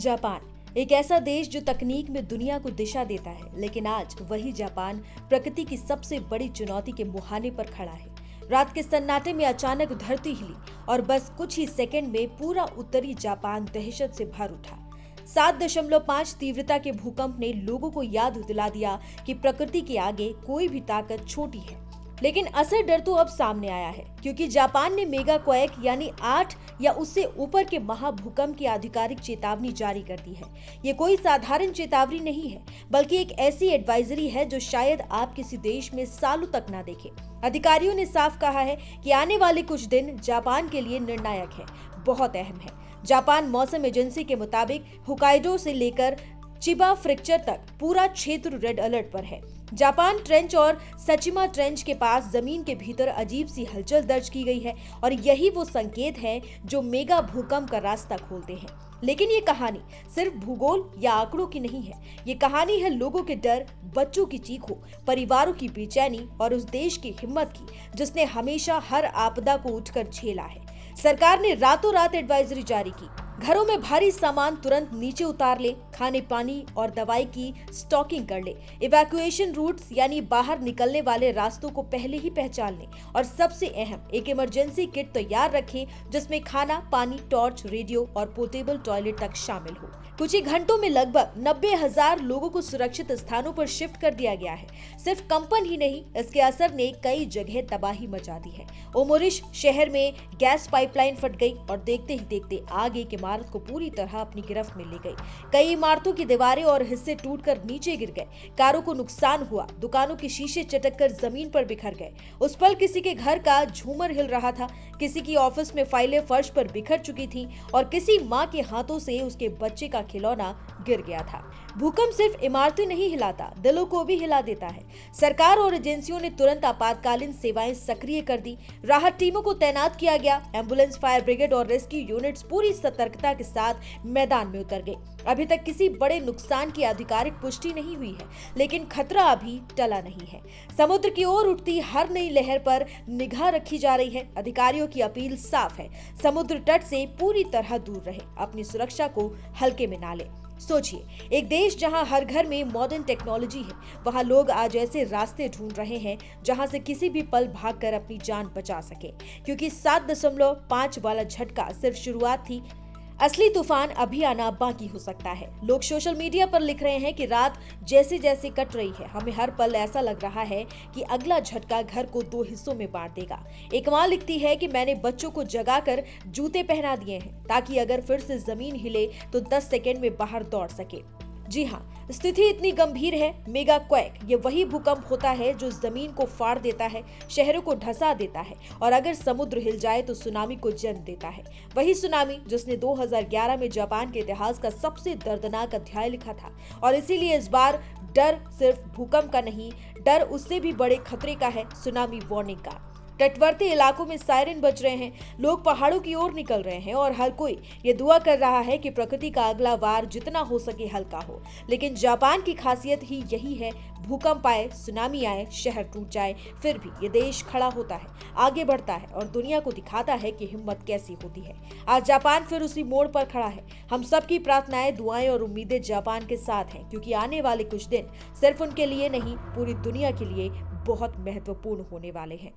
Japan एक ऐसा देश जो तकनीक में दुनिया को दिशा देता है, लेकिन आज वही जापान प्रकृति की सबसे बड़ी चुनौती के मुहाने पर खड़ा है। रात के सन्नाटे में अचानक धरती हिली और बस कुछ ही सेकंड में पूरा उत्तरी जापान दहशत से भर उठा। 7.5 तीव्रता के भूकंप ने लोगों को याद दिला दिया कि प्रकृति के आगे कोई भी ताकत छोटी है। लेकिन असल डर तो अब सामने आया है, क्योंकि जापान ने मेगा क्वेक यानी 8 या उससे ऊपर के महाभूकंप की आधिकारिक चेतावनी जारी कर दी है। ये कोई साधारण चेतावनी नहीं है, बल्कि एक ऐसी एडवाइजरी है जो शायद आप किसी देश में सालों तक ना देखें। अधिकारियों ने साफ कहा है कि आने वाले कुछ दिन जापान के लिए निर्णायक है, बहुत अहम है। जापान मौसम एजेंसी के मुताबिक होकाइडो से लेकर चिबा प्रीफ्रेक्चर तक पूरा क्षेत्र रेड अलर्ट पर है। जापान ट्रेंच और सचिमा ट्रेंच के पास जमीन के भीतर अजीब सी हलचल दर्ज की गई है और यही वो संकेत हैं जो मेगा भूकंप का रास्ता खोलते हैं। लेकिन ये कहानी सिर्फ भूगोल या आंकड़ों की नहीं है। ये कहानी है लोगों के डर, बच्चों की चीखों, परिवारों की बेचैनी और उस देश की हिम्मत की जिसने हमेशा हर आपदा को उठकर झेला है। सरकार ने रातों रात एडवाइजरी जारी की। घरों में भारी सामान तुरंत नीचे उतार ले, खाने पानी और दवाई की स्टॉकिंग कर ले, इवैक्यूएशन रूट्स यानी बाहर निकलने वाले रास्तों को पहले ही पहचान ले और सबसे अहम एक इमरजेंसी किट तैयार रखें जिसमें खाना, पानी, टॉर्च, रेडियो और पोर्टेबल टॉयलेट तक शामिल हो। कुछ ही घंटों में लगभग 90,000 लोगों को सुरक्षित स्थानों पर शिफ्ट कर दिया गया है। सिर्फ कंपन ही नहीं, इसके असर ने कई जगह तबाही मचा दी है। ओमोरिश शहर में गैस पाइपलाइन फट गई और देखते ही देखते आग एक इमारत को पूरी तरह अपनी गिरफ्त में ले गई। कई इमारतों की दीवारें और हिस्से टूटकर नीचे गिर गए, कारों को नुकसान हुआ, दुकानों के शीशे चटककर जमीन पर बिखर गए। उस पल किसी के घर का झूमर हिल रहा था, किसी की ऑफिस में फाइलें फर्श पर बिखर चुकी थीं और किसी माँ के हाथों से उसके बच्चे का खिलौना गिर गया था। भूकंप सिर्फ इमारतें नहीं हिलाता, दिलों को भी हिला देता है। सरकार और एजेंसियों ने तुरंत आपातकालीन सेवाएं सक्रिय कर दी, राहत टीमों को तैनात किया गया, एम्बुलेंस, फायर ब्रिगेड और रेस्क्यू यूनिट्स पूरी सतर्कता के साथ मैदान में उतर गए। अभी तक किसी बड़े नुकसान की आधिकारिक पुष्टि नहीं हुई है, लेकिन खतरा अभी टला नहीं है। समुद्र की ओर उठती हर नई लहर पर निगाह रखी जा रही है। अधिकारियों की अपील साफ है, समुद्र तट से पूरी तरह दूर रहे, अपनी सुरक्षा को हल्के में ना ले। सोचिए, एक देश जहां हर घर में मॉडर्न टेक्नोलॉजी है, वहां लोग आज ऐसे रास्ते ढूंढ रहे हैं जहां से किसी भी पल भागकर अपनी जान बचा सके, क्योंकि 7.5 वाला झटका सिर्फ शुरुआत थी। असली तूफान अभी आना बाकी हो सकता है। लोग सोशल मीडिया पर लिख रहे हैं कि रात जैसे जैसे कट रही है, हमें हर पल ऐसा लग रहा है कि अगला झटका घर को 2 हिस्सों में बांट देगा। एक मां लिखती है कि मैंने बच्चों को जगाकर जूते पहना दिए हैं ताकि अगर फिर से जमीन हिले तो 10 सेकंड में बाहर दौड़ सके। जी हाँ, स्थिति इतनी गंभीर है। मेगा क्वेक ये वही भूकंप होता है जो जमीन को फाड़ देता है, शहरों को ढसा देता है और अगर समुद्र हिल जाए तो सुनामी को जन्म देता है। वही सुनामी जिसने 2011 में जापान के इतिहास का सबसे दर्दनाक अध्याय लिखा था। और इसीलिए इस बार डर सिर्फ भूकंप का नहीं, डर उससे भी बड़े खतरे का है, सुनामी वार्निंग का। तटवर्ती इलाकों में सायरन बज रहे हैं, लोग पहाड़ों की ओर निकल रहे हैं और हर कोई ये दुआ कर रहा है कि प्रकृति का अगला वार जितना हो सके हल्का हो। लेकिन जापान की खासियत ही यही है, भूकंप आए, सुनामी आए, शहर टूट जाए, फिर भी ये देश खड़ा होता है, आगे बढ़ता है और दुनिया को दिखाता है कि हिम्मत कैसी होती है। आज जापान फिर उसी मोड़ पर खड़ा है। हम सबकी प्रार्थनाएं, दुआएं और उम्मीदें जापान के साथ हैं, क्योंकि आने वाले कुछ दिन सिर्फ उनके लिए नहीं, पूरी दुनिया के लिए बहुत महत्वपूर्ण होने वाले हैं।